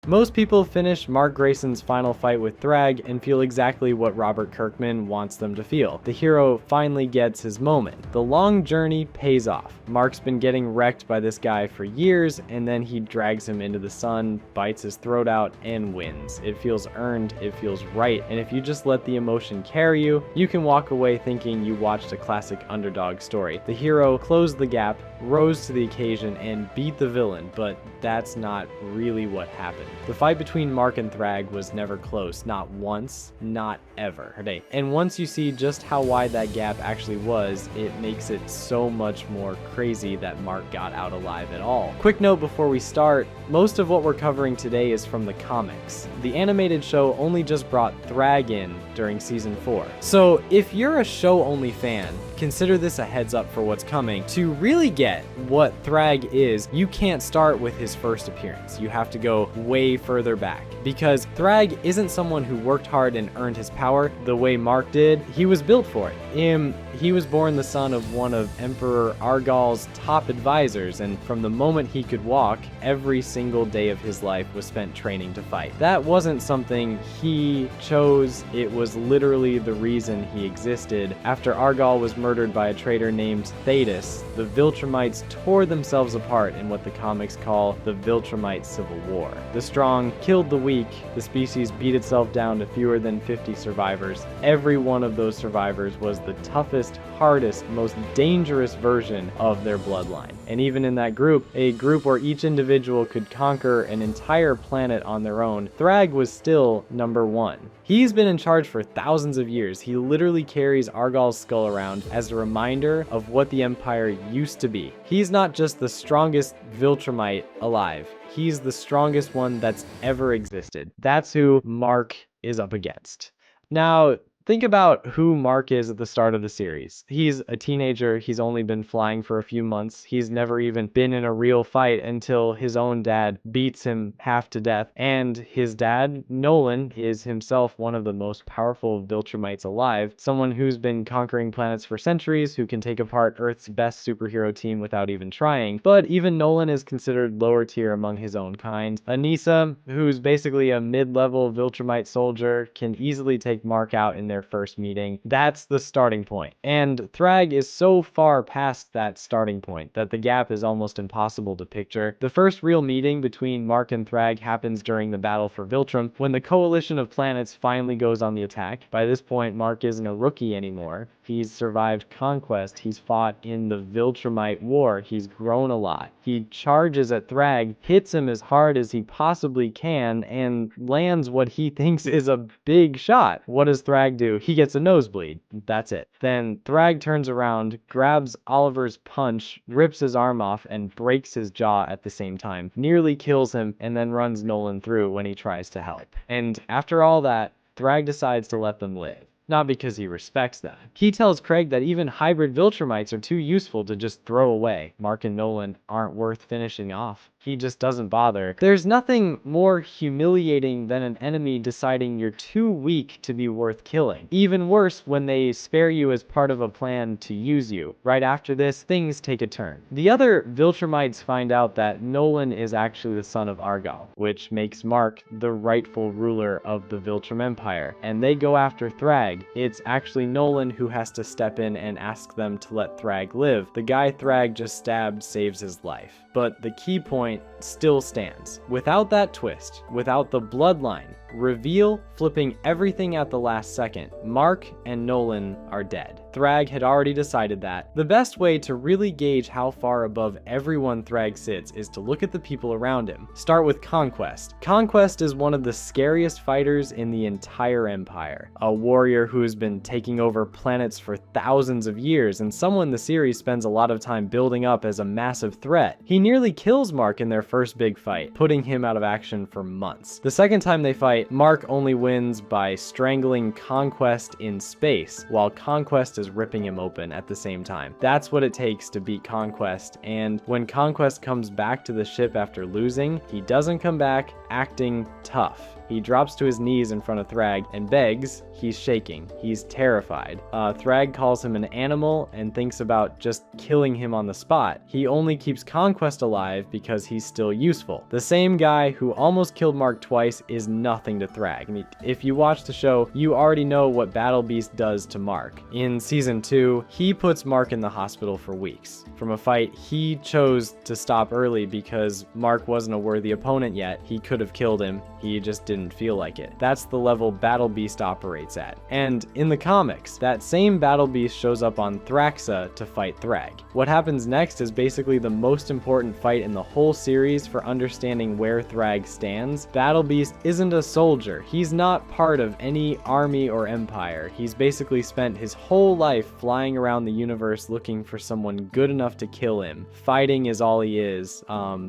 Most people finish Mark Grayson's final fight with Thragg and feel exactly what Robert Kirkman wants them to feel. The hero finally gets his moment. The long journey pays off. Mark's been getting wrecked by this guy for years, and then he drags him into the sun, bites his throat out, and wins. It feels earned, it feels right, and if you just let the emotion carry you, you can walk away thinking you watched a classic underdog story. The hero closed the gap, rose to the occasion, and beat the villain, but that's not really what happened. The fight between Mark and Thragg was never close, not once, not ever. And once you see just how wide that gap actually was, it makes it so much more crazy that Mark got out alive at all. Quick note before we start, most of what we're covering today is from the comics. The animated show only just brought Thragg in during season 4. So if you're a show-only fan, consider this a heads up for what's coming. To really get what Thragg is, you can't start with his first appearance. You have to go way further back, because Thragg isn't someone who worked hard and earned his power the way Mark did. He was built for it. He was born the son of one of Emperor Argal's top advisors, and from the moment he could walk, every single day of his life was spent training to fight. That wasn't something he chose, it was literally the reason he existed. After Argal was murdered by a traitor named Thetis, the Viltrumites tore themselves apart in what the comics call the Viltrumite Civil War. The strong killed the weak, the species beat itself down to fewer than 50 survivors. Every one of those survivors was the toughest, hardest, most dangerous version of their bloodline. And even in that group, a group where each individual could conquer an entire planet on their own, Thragg was still number 1. He's been in charge for thousands of years. He literally carries Argal's skull around as a reminder of what the Empire used to be. He's not just the strongest Viltrumite alive, he's the strongest one that's ever existed. That's who Mark is up against. Now, think about who Mark is at the start of the series. He's a teenager, he's only been flying for a few months, he's never even been in a real fight until his own dad beats him half to death, and his dad, Nolan, is himself one of the most powerful Viltrumites alive, someone who's been conquering planets for centuries, who can take apart Earth's best superhero team without even trying. But even Nolan is considered lower tier among his own kind. Anissa, who's basically a mid-level Viltrumite soldier, can easily take Mark out in their first meeting. That's the starting point. And Thragg is so far past that starting point that the gap is almost impossible to picture. The first real meeting between Mark and Thragg happens during the battle for Viltrum, when the coalition of planets finally goes on the attack. By this point, Mark isn't a rookie anymore. He's survived conquest, he's fought in the Viltrumite War, he's grown a lot. He charges at Thragg, hits him as hard as he possibly can, and lands what he thinks is a big shot. What does Thragg do? He gets a nosebleed. That's it. Then Thragg turns around, grabs Oliver's punch, rips his arm off, and breaks his jaw at the same time. Nearly kills him, and then runs Nolan through when he tries to help. And after all that, Thragg decides to let them live. Not because he respects them. He tells Craig that even hybrid Viltrumites are too useful to just throw away. Mark and Nolan aren't worth finishing off. He just doesn't bother. There's nothing more humiliating than an enemy deciding you're too weak to be worth killing. Even worse when they spare you as part of a plan to use you. Right after this, things take a turn. The other Viltrumites find out that Nolan is actually the son of Argal, which makes Mark the rightful ruler of the Viltrum Empire, and they go after Thragg. It's actually Nolan who has to step in and ask them to let Thragg live. The guy Thragg just stabbed saves his life. But the key point still stands. Without that twist, without the bloodline reveal flipping everything at the last second, Mark and Nolan are dead. Thragg had already decided that. The best way to really gauge how far above everyone Thragg sits is to look at the people around him. Start with Conquest. Conquest is one of the scariest fighters in the entire Empire. A warrior who has been taking over planets for thousands of years, and someone the series spends a lot of time building up as a massive threat. He nearly kills Mark in their first big fight, putting him out of action for months. The second time they fight, Mark only wins by strangling Conquest in space, while Conquest is ripping him open at the same time. That's what it takes to beat Conquest, and when Conquest comes back to the ship after losing, he doesn't come back acting tough. He drops to his knees in front of Thragg and begs. He's shaking. He's terrified. Thragg calls him an animal and thinks about just killing him on the spot. He only keeps Conquest alive because he's still useful. The same guy who almost killed Mark twice is nothing to Thragg. I mean, if you watch the show, you already know what Battle Beast does to Mark. In season 2, he puts Mark in the hospital for weeks. From a fight he chose to stop early because Mark wasn't a worthy opponent yet. He could have killed him. He just didn't feel like it. That's the level Battle Beast operates at. And in the comics, that same Battle Beast shows up on Thraxa to fight Thragg. What happens next is basically the most important fight in the whole series for understanding where Thragg stands. Battle Beast isn't a soldier. He's not part of any army or empire. He's basically spent his whole life flying around the universe looking for someone good enough to kill him. Fighting is all he is.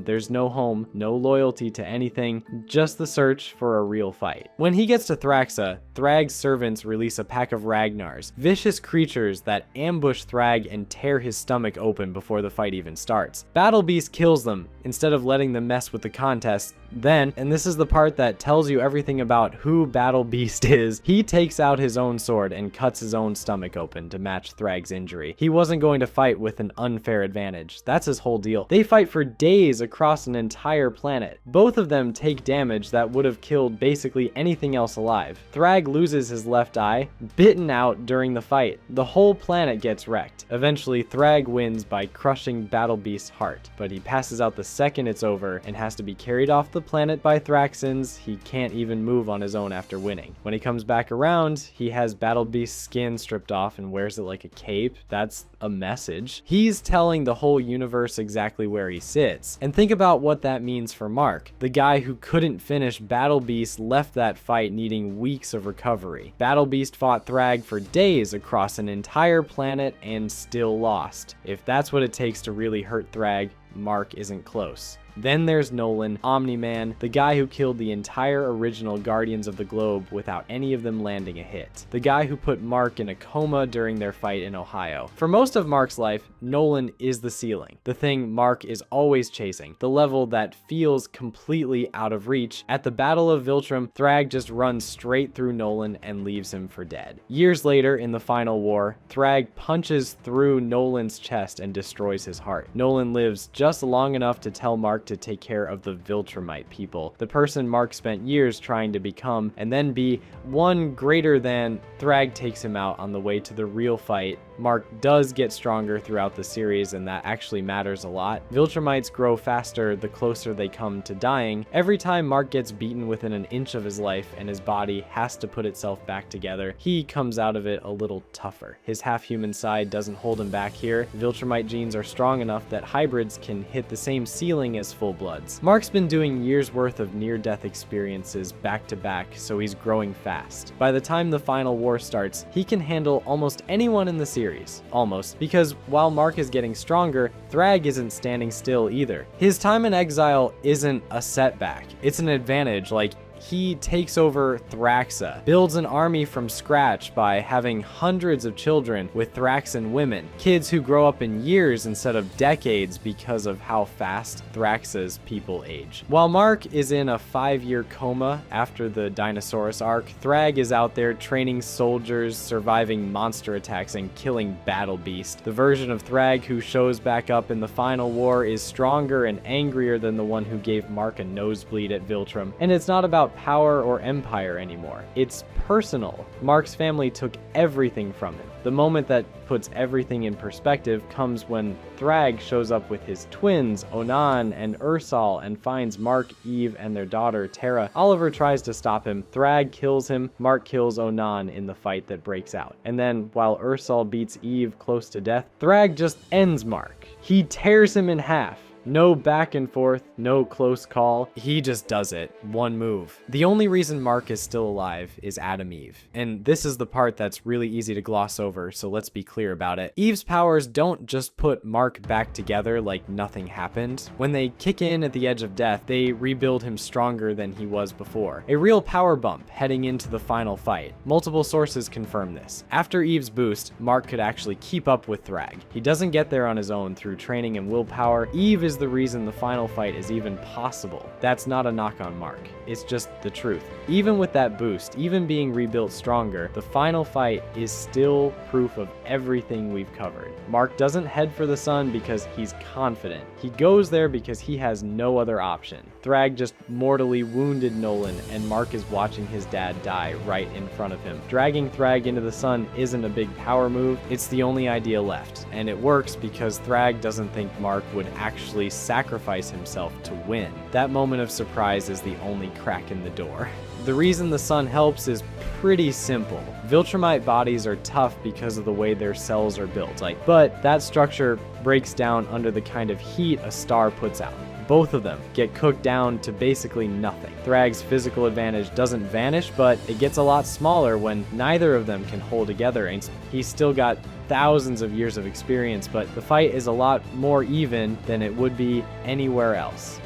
There's no home, no loyalty to anything, just the search for a real fight. When he gets to Thraxa, Thragg's servants release a pack of Ragnars, vicious creatures that ambush Thragg and tear his stomach open before the fight even starts. Battle Beast kills them instead of letting them mess with the contest. Then, and this is the part that tells you everything about who Battle Beast is, he takes out his own sword and cuts his own stomach open to match Thragg's injury. He wasn't going to fight with an unfair advantage. That's his whole deal. They fight for days across an entire planet. Both of them take damage that would have killed basically anything else alive. Thragg loses his left eye, bitten out during the fight. The whole planet gets wrecked. Eventually, Thragg wins by crushing Battle Beast's heart, but he passes out the second it's over and has to be carried off the planet by Thraxans. He can't even move on his own after winning. When he comes back around, he has Battle Beast's skin stripped off and wears it like a cape. That's a message. He's telling the whole universe exactly where he sits. And think about what that means for Mark. The guy who couldn't finish Battle Beast left that fight needing weeks of recovery. Battle Beast fought Thragg for days across an entire planet and still lost. If that's what it takes to really hurt Thragg, Mark isn't close. Then there's Nolan, Omni-Man, the guy who killed the entire original Guardians of the Globe without any of them landing a hit. The guy who put Mark in a coma during their fight in Ohio. For most of Mark's life, Nolan is the ceiling. The thing Mark is always chasing. The level that feels completely out of reach. At the Battle of Viltrum, Thragg just runs straight through Nolan and leaves him for dead. Years later, in the final war, Thragg punches through Nolan's chest and destroys his heart. Nolan lives just long enough to tell Mark to take care of the Viltrumite people, the person Mark spent years trying to become and then be one greater than. Thragg takes him out on the way to the real fight. Mark does get stronger throughout the series, and that actually matters a lot. Viltrumites grow faster the closer they come to dying. Every time Mark gets beaten within an inch of his life and his body has to put itself back together, he comes out of it a little tougher. His half-human side doesn't hold him back here. Viltrumite genes are strong enough that hybrids can hit the same ceiling as full-bloods. Mark's been doing years worth of near-death experiences back to back, so he's growing fast. By the time the final war starts, he can handle almost anyone in the series. Almost. Because while Mark is getting stronger, Thragg isn't standing still either. His time in exile isn't a setback. It's an advantage. Like, he takes over Thraxa, builds an army from scratch by having hundreds of children with Thraxan women, kids who grow up in years instead of decades because of how fast Thraxa's people age. While Mark is in a 5-year coma after the Dinosaurus arc, Thragg is out there training soldiers, surviving monster attacks, and killing Battle Beast. The version of Thragg who shows back up in the final war is stronger and angrier than the one who gave Mark a nosebleed at Viltrum. And it's not about power or empire anymore. It's personal. Mark's family took everything from him. The moment that puts everything in perspective comes when Thragg shows up with his twins, Onan and Ursal, and finds Mark, Eve, and their daughter, Terra. Oliver tries to stop him. Thragg kills him. Mark kills Onan in the fight that breaks out. And then, while Ursal beats Eve close to death, Thragg just ends Mark. He tears him in half. No back and forth, no close call. He just does it. One move. The only reason Mark is still alive is Adam Eve. And this is the part that's really easy to gloss over, so let's be clear about it. Eve's powers don't just put Mark back together like nothing happened. When they kick in at the edge of death, they rebuild him stronger than he was before. A real power bump heading into the final fight. Multiple sources confirm this. After Eve's boost, Mark could actually keep up with Thragg. He doesn't get there on his own through training and willpower. Eve is the reason the final fight is even possible. That's not a knock on Mark. It's just the truth. Even with that boost, even being rebuilt stronger, the final fight is still proof of everything we've covered. Mark doesn't head for the sun because he's confident. He goes there because he has no other option. Thragg just mortally wounded Nolan, and Mark is watching his dad die right in front of him. Dragging Thragg into the sun isn't a big power move, it's the only idea left, and it works because Thragg doesn't think Mark would actually sacrifice himself to win. That moment of surprise is the only crack in the door. The reason the sun helps is pretty simple. Viltrumite bodies are tough because of the way their cells are built, but that structure breaks down under the kind of heat a star puts out. Both of them get cooked down to basically nothing. Thragg's physical advantage doesn't vanish, but it gets a lot smaller when neither of them can hold together, and he's still got thousands of years of experience, but the fight is a lot more even than it would be anywhere else.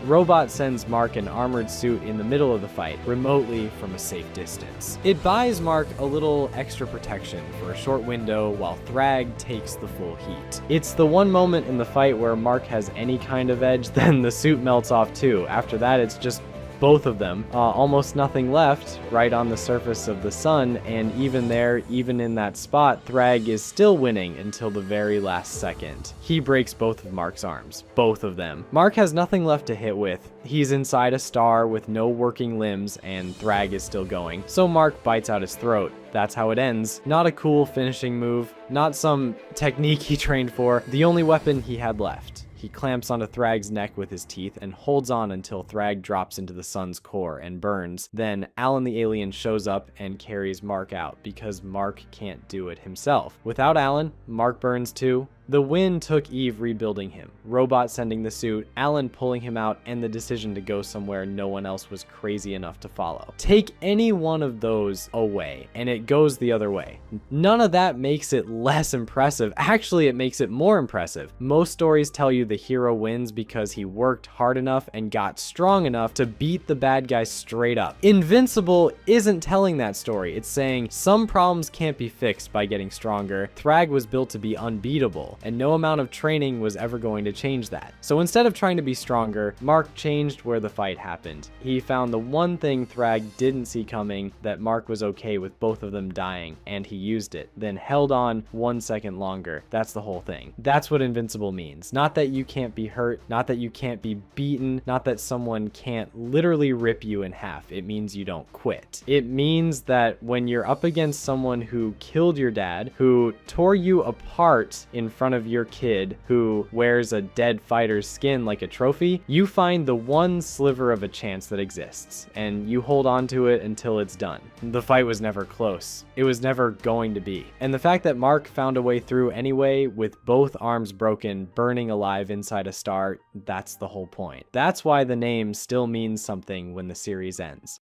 Robot sends Mark an armored suit in the middle of the fight, remotely from a safe distance. It buys Mark a little extra protection for a short window while Thragg takes the full heat. It's the one moment in the fight where Mark has any kind of edge, then the suit melts off too. After that, it's just both of them. Almost nothing left right on the surface of the sun, and even there, even in that spot, Thragg is still winning until the very last second. He breaks both of Mark's arms. Both of them. Mark has nothing left to hit with. He's inside a star with no working limbs, and Thragg is still going. So Mark bites out his throat. That's how it ends. Not a cool finishing move, not some technique he trained for, the only weapon he had left. He clamps onto Thragg's neck with his teeth and holds on until Thragg drops into the sun's core and burns. Then Alan the alien shows up and carries Mark out because Mark can't do it himself. Without Alan, Mark burns too. The win took Eve rebuilding him, Robot sending the suit, Alan pulling him out, and the decision to go somewhere no one else was crazy enough to follow. Take any one of those away, and it goes the other way. None of that makes it less impressive. Actually, it makes it more impressive. Most stories tell you the hero wins because he worked hard enough and got strong enough to beat the bad guy straight up. Invincible isn't telling that story. It's saying some problems can't be fixed by getting stronger. Thragg was built to be unbeatable, and no amount of training was ever going to change that. So instead of trying to be stronger, Mark changed where the fight happened. He found the one thing Thragg didn't see coming, that Mark was okay with both of them dying, and he used it, then held on 1 second longer. That's the whole thing. That's what Invincible means. Not that you can't be hurt, not that you can't be beaten, not that someone can't literally rip you in half. It means you don't quit. It means that when you're up against someone who killed your dad, who tore you apart in front of your kid, who wears a dead fighter's skin like a trophy, you find the one sliver of a chance that exists, and you hold on to it until it's done. The fight was never close. It was never going to be. And the fact that Mark found a way through anyway, with both arms broken, burning alive inside a star, that's the whole point. That's why the name still means something when the series ends.